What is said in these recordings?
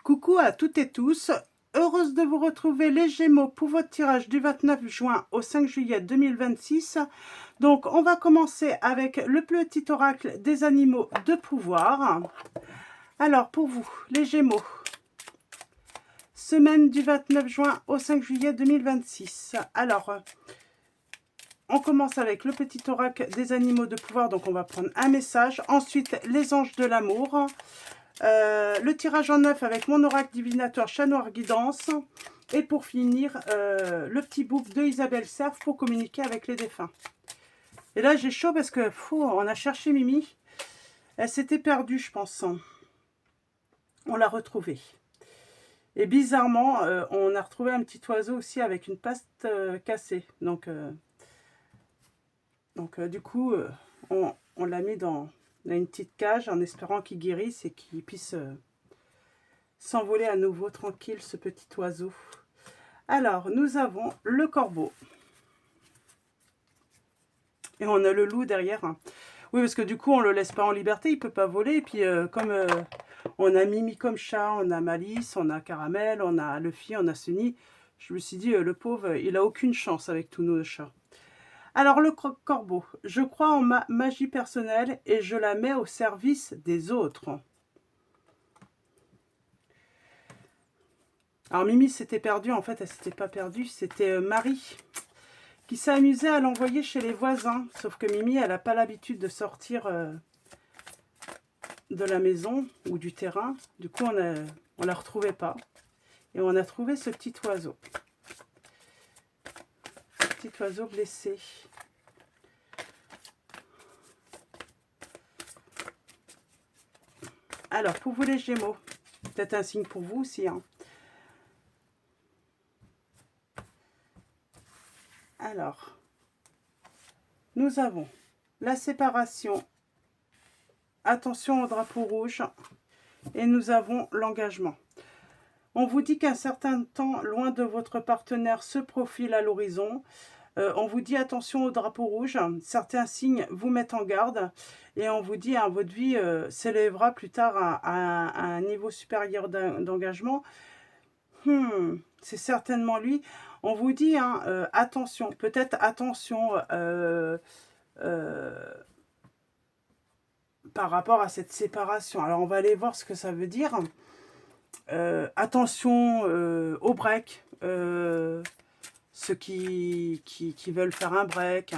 Coucou à toutes et tous, heureuse de vous retrouver les Gémeaux pour votre tirage du 29 juin au 5 juillet 2026. Donc on va commencer avec le petit oracle des animaux de pouvoir. Alors pour vous, les Gémeaux, semaine du 29 juin au 5 juillet 2026. Alors, on commence avec le petit oracle des animaux de pouvoir, donc on va prendre un message. Ensuite, les anges de l'amour. Le tirage en neuf avec mon oracle divinateur Chat Noir Guidance. Et pour finir, le petit book de Isabelle Serre pour communiquer avec les défunts. Et là, j'ai chaud parce que on a cherché Mimi. Elle s'était perdue, je pense. On l'a retrouvée. Et bizarrement, on a retrouvé un petit oiseau aussi avec une patte cassée. Donc du coup, on l'a mis dans une petite cage en espérant qu'il guérisse et qu'il puisse s'envoler à nouveau tranquille, ce petit oiseau. Alors, nous avons le corbeau. Et on a le loup derrière. Oui, parce que du coup, on ne le laisse pas en liberté, il ne peut pas voler. Et puis, comme on a Mimi comme chat, on a Malice, on a Caramel, on a Luffy, on a Sunny, je me suis dit, le pauvre, il n'a aucune chance avec tous nos chats. Alors, le corbeau, je crois en ma magie personnelle et je la mets au service des autres. Alors, Mimi s'était perdue, en fait, elle s'était pas perdue, c'était Marie qui s'est amusée à l'envoyer chez les voisins. Sauf que Mimi, elle n'a pas l'habitude de sortir de la maison ou du terrain. Du coup, on ne la retrouvait pas. Et on a trouvé ce petit oiseau. Petit oiseau blessé. Alors, pour vous les Gémeaux, peut-être un signe pour vous aussi. Hein. Alors, nous avons la séparation. Attention au drapeau rouge. Et nous avons l'engagement. On vous dit qu'un certain temps loin de votre partenaire se profile à l'horizon. On vous dit attention au drapeau rouge. Certains signes vous mettent en garde. Et on vous dit votre vie s'élèvera plus tard à un niveau supérieur d'engagement. C'est certainement lui. On vous dit attention. Peut-être attention par rapport à cette séparation. Alors on va aller voir ce que ça veut dire. Attention au break, ceux qui veulent faire un break.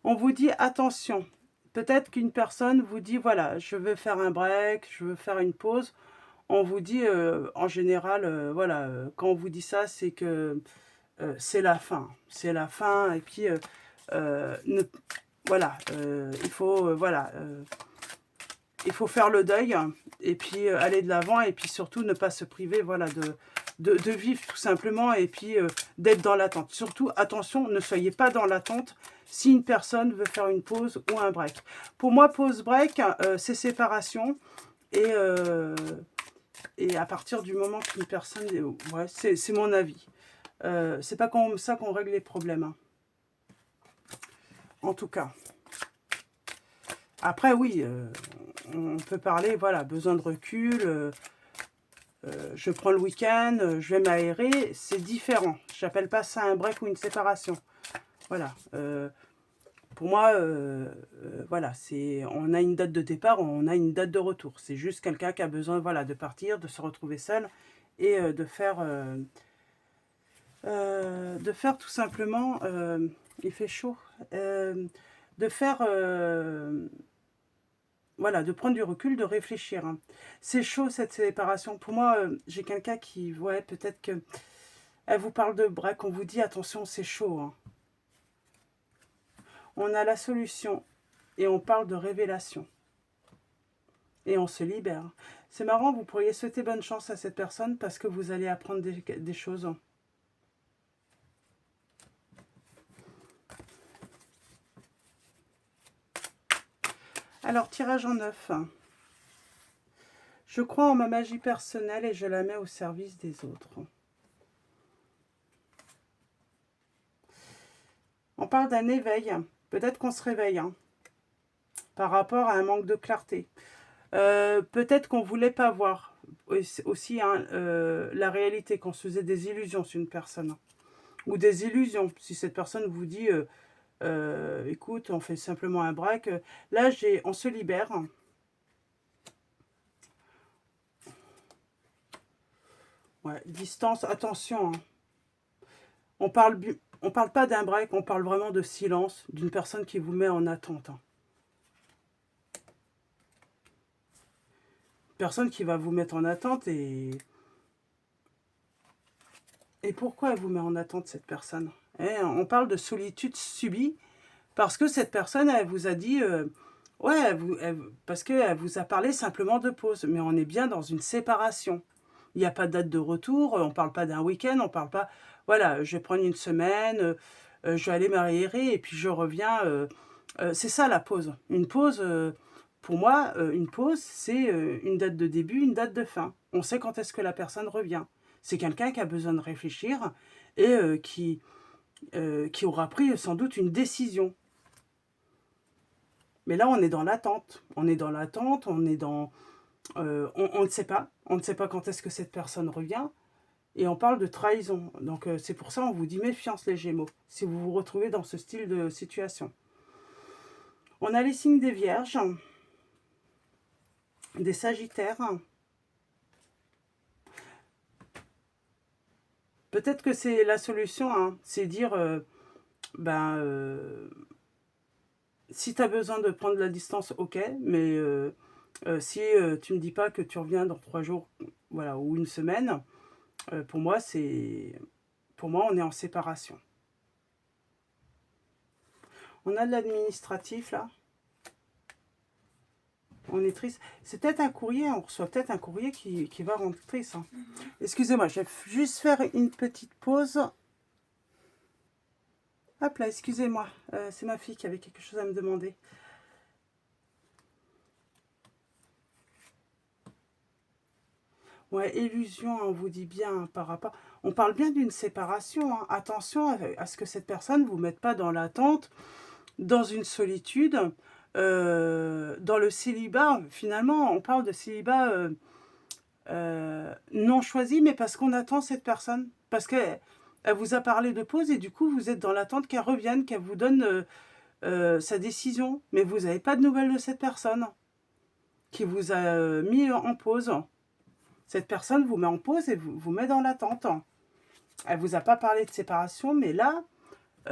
On vous dit attention. Peut-être qu'une personne vous dit, voilà, je veux faire un break, je veux faire une pause. On vous dit, en général, voilà, quand on vous dit ça, c'est que c'est la fin. C'est la fin, et puis, voilà, il faut, voilà... il faut faire le deuil et puis aller de l'avant et puis surtout ne pas se priver voilà, de vivre tout simplement et puis d'être dans l'attente. Surtout, attention, ne soyez pas dans l'attente si une personne veut faire une pause ou un break. Pour moi, pause-break, c'est séparation et à partir du moment qu'une personne... Ouais, c'est mon avis. C'est pas comme ça qu'on règle les problèmes. Hein. En tout cas. Après, oui, on peut parler, voilà, besoin de recul, je prends le week-end, je vais m'aérer, c'est différent. Je n'appelle pas ça un break ou une séparation. Voilà. Pour moi, voilà, on a une date de départ, on a une date de retour. C'est juste quelqu'un qui a besoin, voilà, de partir, de se retrouver seul et de faire tout simplement, il fait chaud, de faire... voilà, de prendre du recul, de réfléchir. Hein. C'est chaud cette séparation. Pour moi, j'ai quelqu'un qui, ouais, peut-être que elle vous parle de break, on vous dit attention, c'est chaud. Hein. On a la solution et on parle de révélation. Et on se libère. C'est marrant, vous pourriez souhaiter bonne chance à cette personne parce que vous allez apprendre des choses. Alors, tirage en neuf. Je crois en ma magie personnelle et je la mets au service des autres. On parle d'un éveil. Peut-être qu'on se réveille hein, par rapport à un manque de clarté. Peut-être qu'on ne voulait pas voir aussi hein, la réalité, qu'on se faisait des illusions sur une personne. Ou des illusions, si cette personne vous dit, écoute, on fait simplement un break. Là, on se libère. Ouais, distance, attention. Hein. On parle pas d'un break, on parle vraiment de silence, d'une personne qui vous met en attente. Hein. Personne qui va vous mettre en attente et pourquoi elle vous met en attente, cette personne? On parle de solitude subie parce que cette personne, elle vous a dit... ouais, parce qu'elle vous a parlé simplement de pause. Mais on est bien dans une séparation. Il n'y a pas de date de retour, on ne parle pas d'un week-end, on ne parle pas... Voilà, je vais prendre une semaine, je vais aller m'aérer et puis je reviens. C'est ça la pause. Une pause, pour moi, une pause, c'est une date de début, une date de fin. On sait quand est-ce que la personne revient. C'est quelqu'un qui a besoin de réfléchir et qui aura pris sans doute une décision. Mais là, on est dans l'attente. On est dans l'attente, on est dans... on ne sait pas. On ne sait pas quand est-ce que cette personne revient. Et on parle de trahison. Donc c'est pour ça qu'on vous dit méfiance les Gémeaux, si vous vous retrouvez dans ce style de situation. On a les signes des Vierges, des Sagittaires. Peut-être que c'est la solution, hein, c'est dire, si tu as besoin de prendre la distance, ok, mais si tu ne me dis pas que tu reviens dans 3 jours, voilà, ou une semaine, pour moi, on est en séparation. On a de l'administratif, là. On est triste. C'est peut-être un courrier, on reçoit peut-être un courrier qui va rendre triste. Hein. Excusez-moi, je vais juste faire une petite pause. Hop là, excusez-moi. C'est ma fille qui avait quelque chose à me demander. Ouais, illusion, on vous dit bien hein, par rapport... On parle bien d'une séparation. Hein. Attention à ce que cette personne ne vous mette pas dans l'attente, dans une solitude, dans le célibat. Finalement, on parle de célibat non choisi, mais parce qu'on attend cette personne. Parce qu'elle vous a parlé de pause et du coup, vous êtes dans l'attente qu'elle revienne, qu'elle vous donne sa décision. Mais vous n'avez pas de nouvelles de cette personne qui vous a mis en pause. Cette personne vous met en pause et vous met dans l'attente. Elle ne vous a pas parlé de séparation, mais là,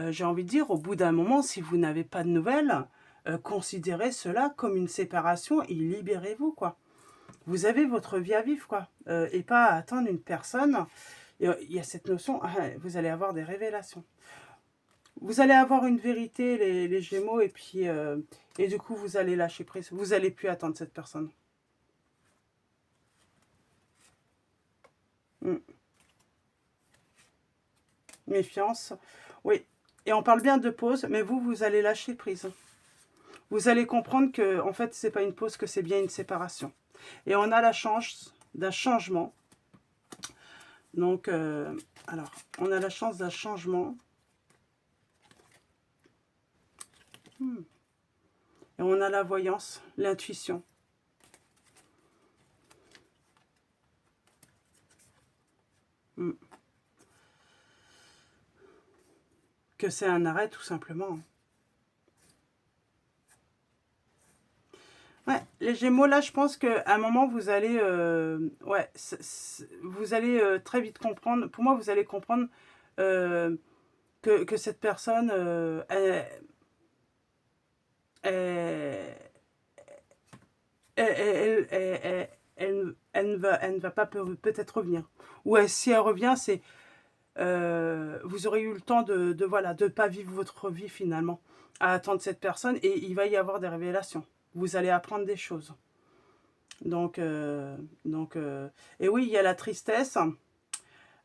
j'ai envie de dire, au bout d'un moment, si vous n'avez pas de nouvelles, considérez cela comme une séparation et libérez-vous, quoi. Vous avez votre vie à vivre, quoi. Et pas à attendre une personne. Il y a cette notion, vous allez avoir des révélations. Vous allez avoir une vérité, les Gémeaux, et puis et du coup, vous allez lâcher prise. Vous n'allez plus attendre cette personne. Méfiance. Oui. Et on parle bien de pause, mais vous allez lâcher prise. Vous allez comprendre que, en fait, c'est pas une pause, que c'est bien une séparation. Et on a la chance d'un changement. Donc, alors, on a la chance d'un changement. Et on a la voyance, l'intuition. Que c'est un arrêt, tout simplement. Ouais, les Gémeaux, là, je pense qu'à un moment, vous allez, ouais, vous allez très vite comprendre. Pour moi, vous allez comprendre que cette personne, elle, elle ne va pas peut-être revenir. Ou si elle revient, c'est vous aurez eu le temps voilà, de ne pas vivre votre vie finalement, à attendre cette personne et il va y avoir des révélations. Vous allez apprendre des choses. Donc, et oui, il y a la tristesse.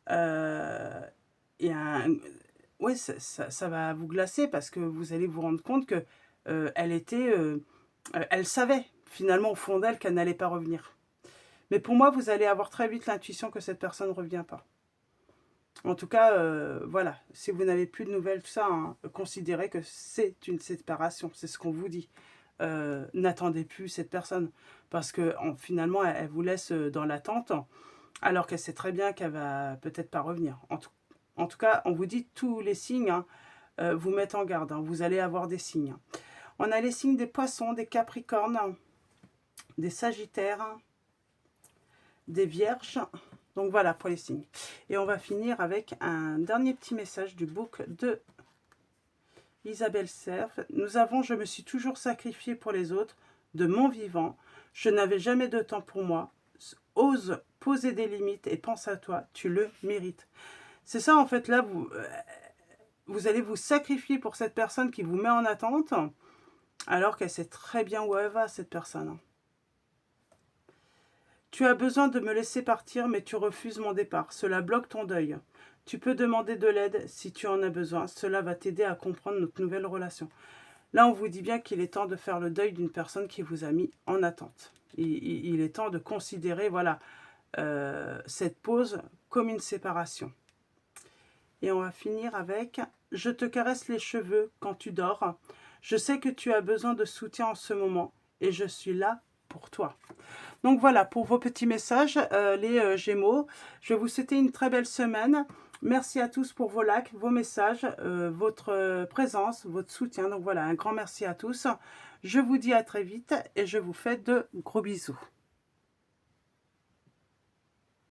Euh, et ouais, ça va vous glacer parce que vous allez vous rendre compte que elle savait finalement au fond d'elle qu'elle n'allait pas revenir. Mais pour moi, vous allez avoir très vite l'intuition que cette personne ne revient pas. En tout cas, voilà, si vous n'avez plus de nouvelles, tout ça, hein, considérez que c'est une séparation, c'est ce qu'on vous dit. n'attendez plus cette personne. Parce que finalement, elle vous laisse dans l'attente, alors qu'elle sait très bien qu'elle va peut-être pas revenir. En tout cas, on vous dit tous les signes, hein, vous mettent en garde. Hein, vous allez avoir des signes. On a les signes des poissons, des capricornes, des sagittaires, des vierges. Donc voilà pour les signes. Et on va finir avec un dernier petit message du book de Isabelle Serf. Nous avons, je me suis toujours sacrifiée pour les autres, de mon vivant. Je n'avais jamais de temps pour moi. Ose poser des limites et pense à toi, tu le mérites. C'est ça en fait, là, vous allez vous sacrifier pour cette personne qui vous met en attente, alors qu'elle sait très bien où elle va, cette personne. Tu as besoin de me laisser partir, mais tu refuses mon départ. Cela bloque ton deuil. Tu peux demander de l'aide si tu en as besoin. Cela va t'aider à comprendre notre nouvelle relation. Là, on vous dit bien qu'il est temps de faire le deuil d'une personne qui vous a mis en attente. Il est temps de considérer, voilà, cette pause comme une séparation. Et on va finir avec « Je te caresse les cheveux quand tu dors. Je sais que tu as besoin de soutien en ce moment et je suis là pour toi. » Donc voilà pour vos petits messages, les Gémeaux. Je vais vous souhaiter une très belle semaine. Merci à tous pour vos likes, vos messages, votre présence, votre soutien. Donc voilà, un grand merci à tous. Je vous dis à très vite et je vous fais de gros bisous.